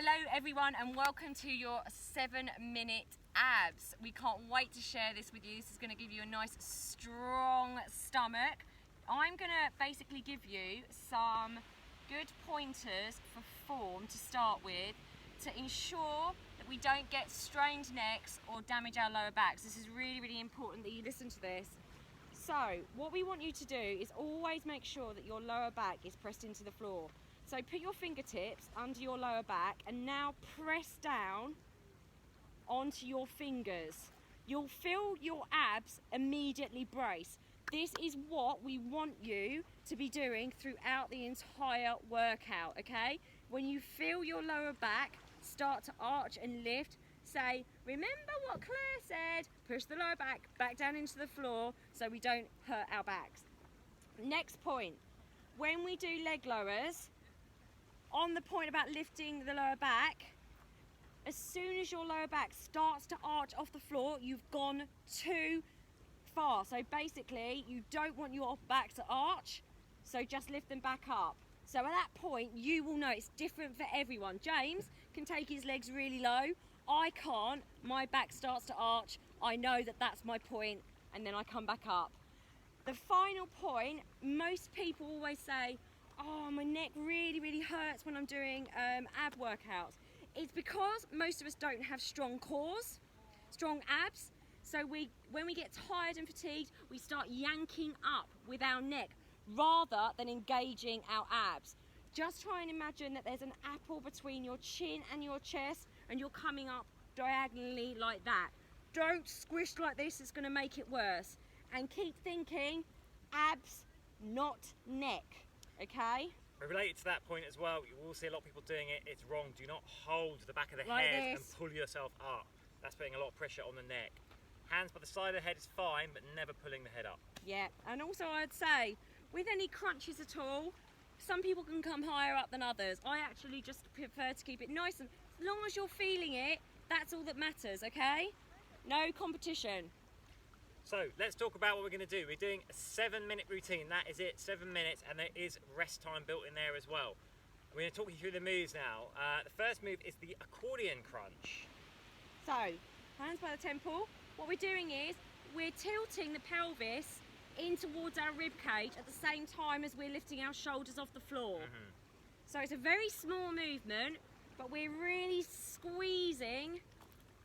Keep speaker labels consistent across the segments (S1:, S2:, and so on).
S1: Hello everyone and welcome to your 7-minute abs. We can't wait to share this with you. This is going to give you a nice strong stomach. I'm going to basically give you some good pointers for form to start with to ensure that we don't get strained necks or damage our lower backs. This is really important that you listen to this. So what we want you to do is always make sure that your lower back is pressed into the floor. So put your fingertips under your lower back and now press down onto your fingers. You'll feel your abs immediately brace. This is what we want you to be doing throughout the entire workout, okay? When you feel your lower back start to arch and lift, say, remember what Claire said, push the lower back back down into the floor so we don't hurt our backs. Next point, when we do leg lowers, on the point about lifting the lower back, as soon as your lower back starts to arch off the floor, you've gone too far. So basically, you don't want your back to arch, so just lift them back up. So at that point, you will know it's different for everyone. James can take his legs really low. I can't. My back starts to arch. I know that that's my point, and then I come back up. The final point, most people always say, oh, my neck really hurts when I'm doing ab workouts. It's because most of us don't have strong cores, strong abs. So when we get tired and fatigued, we start yanking up with our neck rather than engaging our abs. Just try and imagine that there's an apple between your chin and your chest and you're coming up diagonally like that. Don't squish like this, it's going to make it worse. And keep thinking abs, not neck. Okay.
S2: Related to that point as well, you will see a lot of people doing it. It's wrong. Do not hold the back of the
S1: like
S2: head
S1: this.
S2: and pull yourself up. That's putting a lot of pressure on the neck. Hands by the side of the head is fine, but never pulling the head up.
S1: Yeah, and also I'd say with any crunches at all, some people can come higher up than others. I actually just prefer to keep it nice, and as long as you're feeling it, that's all that matters, okay? No competition.
S2: So let's talk about what we're going to do. We're doing a 7-minute routine. That is it, 7 minutes, and there is rest time built in there as well. We're going to talk you through the moves now. The first move is the Accordion Crunch.
S1: So, hands by the temple. What we're doing is we're tilting the pelvis in towards our rib cage at the same time as we're lifting our shoulders off the floor. So it's a very small movement, but we're really squeezing.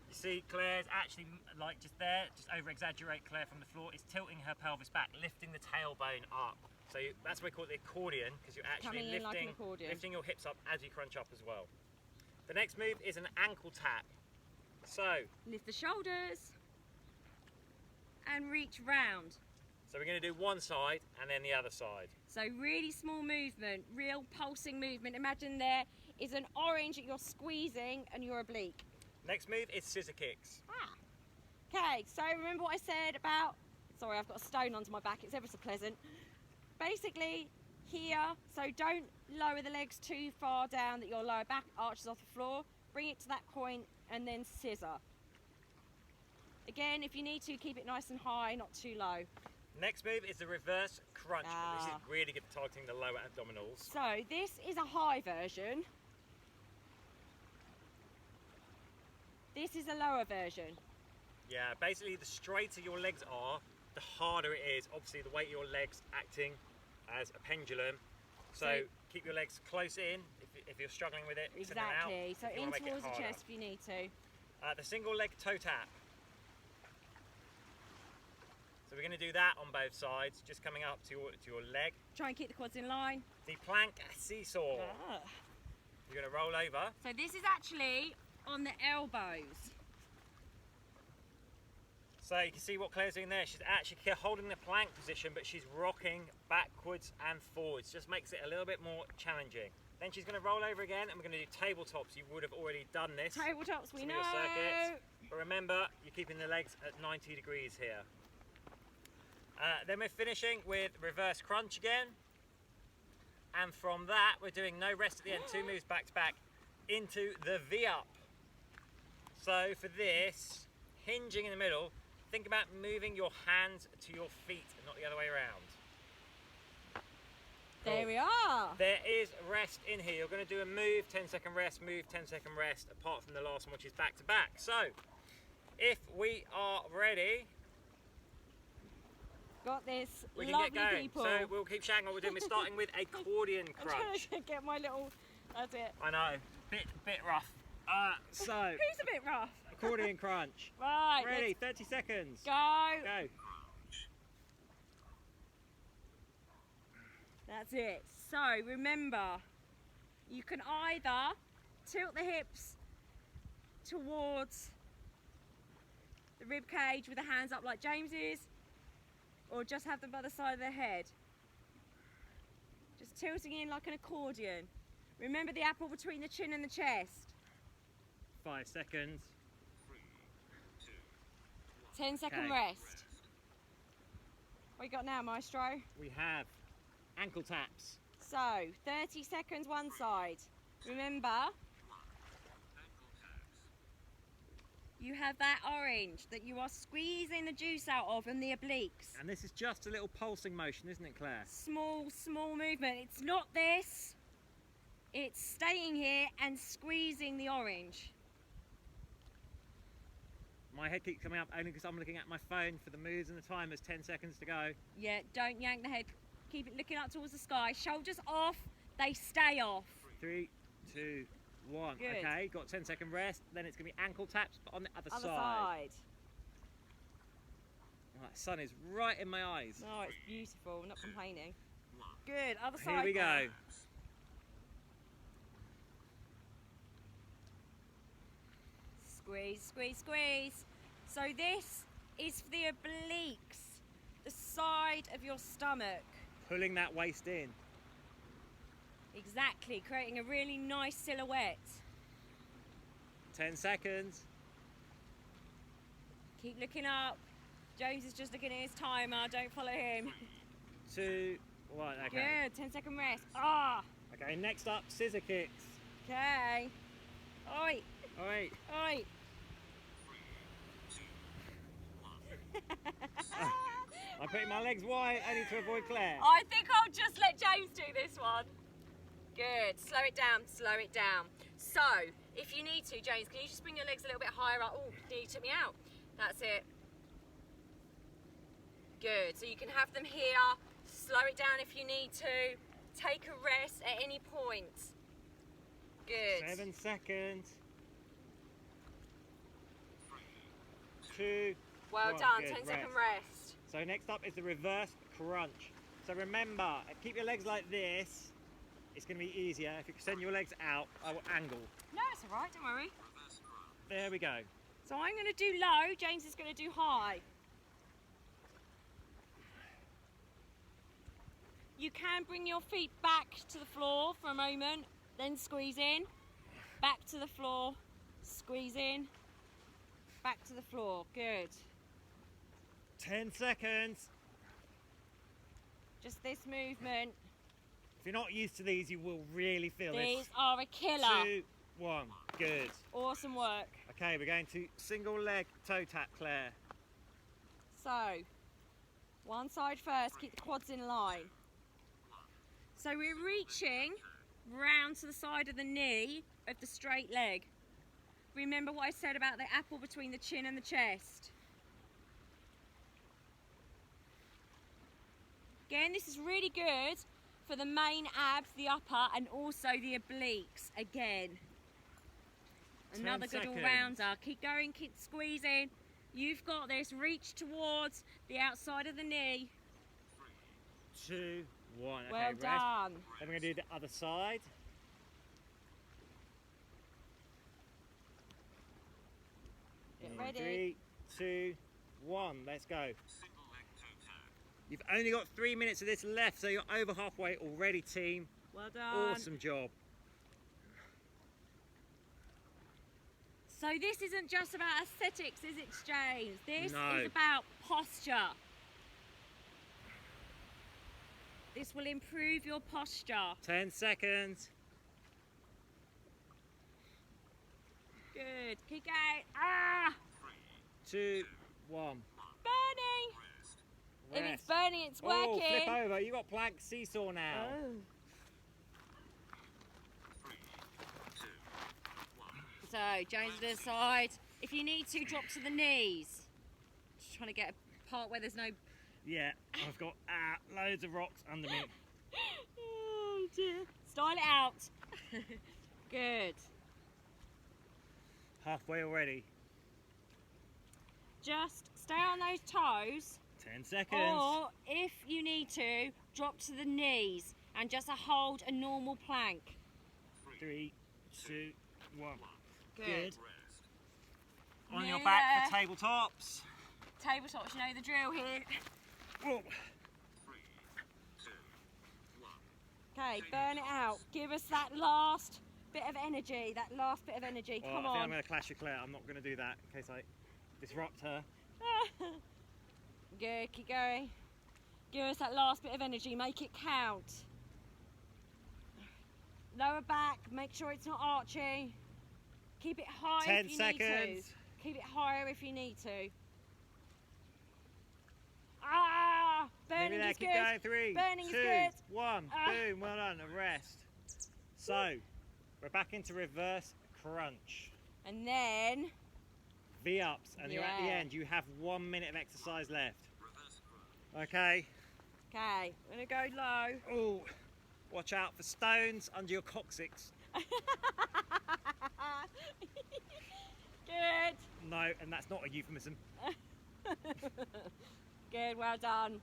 S2: You see Claire's actually like just there, just over exaggerate Claire from the floor, is tilting her pelvis back, lifting the tailbone up. So that's why we call it the accordion, because you're actually lifting your hips up as you crunch up as well. The next move is an ankle tap. So
S1: lift the shoulders and reach round.
S2: So we're going to do one side and then the other side.
S1: So really small movement, real pulsing movement. Imagine there is an orange that you're squeezing and your oblique.
S2: Next move is scissor kicks.
S1: Okay, so remember what I said about, sorry, I've got a stone onto my back, it's ever so pleasant. Basically here, so don't lower the legs too far down that your lower back arches off the floor. Bring it to that point and then scissor. Again, if you need to, keep it nice and high, not too low.
S2: Next move is the reverse crunch. This is really good for targeting the lower abdominals. So
S1: this is a high version. This is a lower version.
S2: Yeah, basically the straighter your legs are, the harder it is. Obviously the weight of your legs acting as a pendulum. So keep your legs close in if you're struggling with it.
S1: Exactly, so in towards the chest if you need to.
S2: The single leg toe tap. So we're going to do that on both sides, just coming up to your leg.
S1: Try and keep the quads in line.
S2: The plank seesaw. You're going to roll over.
S1: So this is actually on the elbows.
S2: So you can see what Claire's doing there. She's actually holding the plank position, but she's rocking backwards and forwards. Just makes it a little bit more challenging. Then she's going to roll over again, and we're going to do tabletops. You would have already done this.
S1: Tabletops, we know.
S2: Circuits. But remember, you're keeping the legs at 90 degrees here. Then we're finishing with reverse crunch again. And from that, we're doing no rest at the end. 2 moves back to back into the V-up. So for this, hinging in the middle, think about moving your hands to your feet and not the other way around.
S1: There we are.
S2: There is rest rest in here. You're going to do a move, 10-second rest, move, 10-second rest, apart from the last one, which is back to back. So, if we are ready,
S1: got this.
S2: we can
S1: Lovely
S2: get going.
S1: people.
S2: So we'll keep showing what we're doing. We're starting with Accordion
S1: I'm trying
S2: Crunch.
S1: to get my little. That's it.
S2: I know, bit rough. So,
S1: Who's a bit rough?
S2: Accordion Crunch.
S1: Right.
S2: Ready, 30 seconds.
S1: Go.
S2: Go.
S1: That's it. So remember, you can either tilt the hips towards the rib cage with the hands up like James is, or just have them by the side of the head. Just tilting in like an accordion. Remember the apple between the chin and the chest.
S2: 5 seconds.
S1: 10-second
S2: Okay.
S1: rest. What you got now, Maestro?
S2: We have ankle taps.
S1: So, 30 seconds one side. Remember, you have that orange that you are squeezing the juice out of and the obliques.
S2: And this is just a little pulsing motion, isn't it, Claire?
S1: Small movement. It's not this. It's staying here and squeezing the orange.
S2: My head keeps coming up only because I'm looking at my phone for the moves and the timers. 10 seconds to go.
S1: Yeah, don't yank the head. Keep it looking up towards the sky. Shoulders off. They stay off.
S2: 3, 2, 1.
S1: Good.
S2: Okay, got 10-second rest. Then it's going to be ankle taps, but on the other
S1: Other
S2: side.
S1: side.
S2: Right, the sun is right in my eyes.
S1: Oh, it's beautiful. I'm not complaining. Good. Other side.
S2: Here we go.
S1: now. Squeeze, squeeze, squeeze. So this is for the obliques, the side of your stomach.
S2: Pulling that waist in.
S1: Exactly, creating a really nice silhouette.
S2: 10 seconds.
S1: Keep looking up. James is just looking at his timer. Don't follow him.
S2: 2, 1. Okay.
S1: Good. 10-second rest. Ah.
S2: Okay, next up, scissor kicks.
S1: Okay. Oi.
S2: All right.
S1: Oi.
S2: I'm putting my legs wide only to avoid Claire.
S1: I think I'll just let James do this one. Good. Slow it down. Slow it down. So, if you need to, James, can you just bring your legs a little bit higher up? Oh, you took me out. That's it. Good. So you can have them here. Slow it down if you need to. Take a rest at any point. Good.
S2: 7 seconds. 2.
S1: Well
S2: One.
S1: done.
S2: Good.
S1: 10-second rest.
S2: So next up is the reverse crunch. So remember, keep your legs like this. It's going to be easier. If you extend your legs out, I will angle.
S1: No, it's all right. Don't worry.
S2: There we go.
S1: So I'm going to do low. James is going to do high. You can bring your feet back to the floor for a moment, then squeeze in. Back to the floor, squeeze in. Back to the floor. Good.
S2: 10 seconds.
S1: Just this movement.
S2: If you're not used to these, you will really feel
S1: These
S2: this.
S1: are a killer.
S2: 2, 1. Good.
S1: Awesome work.
S2: Okay, we're going to single leg toe tap, Claire.
S1: So, one side first, keep the quads in line. So we're reaching round to the side of the knee of the straight leg. Remember what I said about the apple between the chin and the chest. Again, this is really good for the main abs, the upper, and also the obliques again. Another
S2: 10
S1: good
S2: seconds.
S1: all-rounder. Keep going, keep squeezing. You've got this. Reach towards the outside of the knee.
S2: 2, 1. Okay,
S1: Well
S2: rest.
S1: done.
S2: Then we're going to do the other side.
S1: Get
S2: In
S1: ready.
S2: 3, 2, 1. Let's go. You've only got 3 minutes of this left, so you're over halfway already, team.
S1: Well done.
S2: Awesome job.
S1: So this isn't just about aesthetics, is it, James? This
S2: No.
S1: is about posture. This will improve your posture.
S2: 10 seconds.
S1: Good. Keep going. Ah!
S2: 2, 1.
S1: Burning. If it's
S2: Rest.
S1: burning, it's
S2: Oh,
S1: working.
S2: flip over. You got plank seesaw now.
S1: Oh. go. James to the side. If you need to, drop to the knees. Just trying to get a part where there's no...
S2: Yeah, I've got loads of rocks under me.
S1: Oh dear. Style it out. Good.
S2: Halfway already.
S1: Just stay on those toes.
S2: 10 seconds.
S1: Or if you need to, drop to the knees and just hold a normal plank.
S2: 3, 2, 1.
S1: Good.
S2: On your back for tabletops.
S1: Tabletops, you know the drill here.
S2: Whoa.
S1: Okay, burn it out. Give us that last bit of energy. That last bit of energy.
S2: Well,
S1: Come
S2: I think
S1: on.
S2: I'm going to clash with Claire. I'm not going to do that in case I disrupt her.
S1: Good, keep going. Give us that last bit of energy. Make it count. Lower back. Make sure it's not arching. Keep it high
S2: 10
S1: if you need to.
S2: seconds.
S1: Keep it higher if you need to. Ah! Burning is
S2: Keep
S1: good.
S2: going. 3,
S1: Burning
S2: 2,
S1: is good.
S2: 1. Boom. Well done. A rest. So, we're back into reverse crunch.
S1: And then...
S2: V-ups. And you're at the end. You have 1 minute of exercise left. Okay.
S1: Okay, I'm going to go low.
S2: Oh, watch out for stones under your coccyx.
S1: Good.
S2: No, and that's not a euphemism.
S1: Good, well done.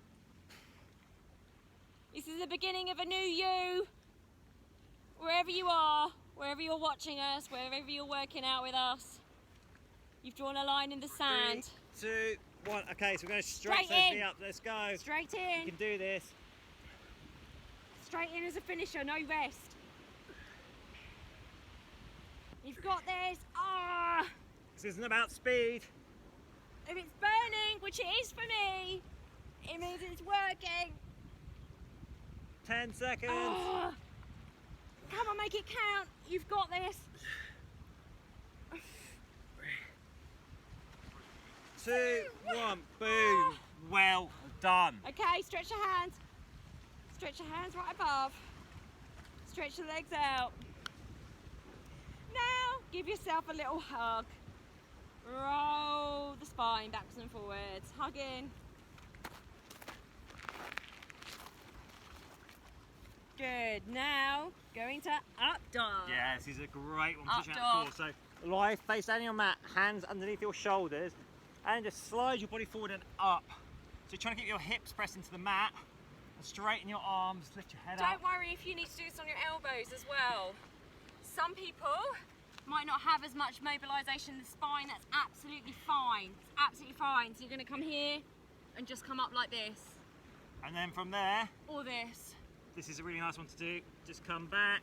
S1: This is the beginning of a new you. Wherever you are, wherever you're watching us, wherever you're working out with us, you've drawn a line in the sand.
S2: 3, 2, 1. Okay, so we're going to stretch
S1: Straight
S2: those
S1: in.
S2: V-ups. Let's go.
S1: Straight
S2: You
S1: in.
S2: can do this.
S1: Straight in as a finisher, no rest. You've got this. Ah!
S2: This isn't about speed.
S1: If it's burning, which it is for me, it means it's working.
S2: 10 seconds.
S1: Ah! Come on, make it count. You've got this.
S2: 2, 1. Boom. Well done.
S1: Okay, stretch your hands. Stretch your hands right above. Stretch your legs out. Now, give yourself a little hug. Roll the spine backwards and forwards. Hug in. Good. Now, going to up dog.
S2: Yeah, this is a great one.
S1: Up
S2: Push out
S1: dog.
S2: core. So, lie face down on your mat, hands underneath your shoulders, and just slide your body forward and up. So you're trying to keep your hips pressed into the mat, and straighten your arms, lift your head up.
S1: Don't worry if you need to do this on your elbows as well. Some people might not have as much mobilisation in the spine. That's absolutely fine. It's absolutely fine. So you're going to come here and just come up like this.
S2: And then from there,
S1: Or this.
S2: this is a really nice one to do. Just come back,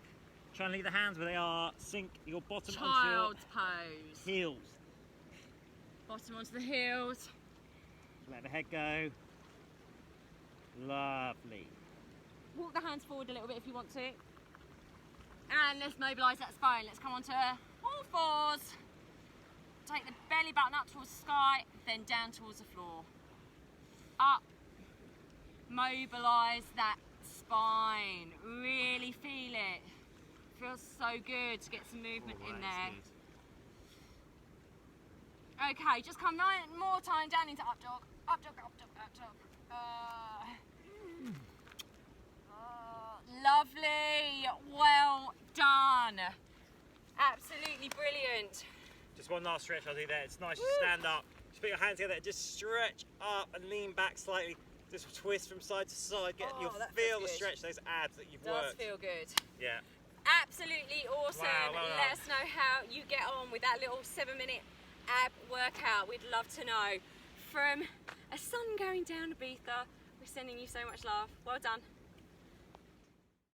S2: try and leave the hands where they are, sink your bottom
S1: Child's pose.
S2: onto your heels.
S1: Bottom onto the heels.
S2: Let the head go. Lovely.
S1: Walk the hands forward a little bit if you want to. And let's mobilise that spine. Let's come onto all fours. Take the belly button up towards the sky, then down towards the floor. Up. Mobilise that spine. Really feel it. Feels so good to get some movement in there. Okay, just come 9 more time down into up dog. Up dog, up dog, up dog. Lovely. Well done. Absolutely brilliant.
S2: Just one last stretch I'll do there. It's nice to stand up. Just put your hands together, just stretch up and lean back slightly. Just twist from side to side. You'll
S1: that
S2: feel
S1: feels
S2: the
S1: good.
S2: stretch, those abs that you've
S1: Does
S2: worked.
S1: feel good.
S2: Yeah.
S1: Absolutely awesome.
S2: Wow, well
S1: Let
S2: done.
S1: us know how you get on with that little 7-minute ab workout. We'd love to know. From a sun going down Ibiza, we're sending you so much love. Well done.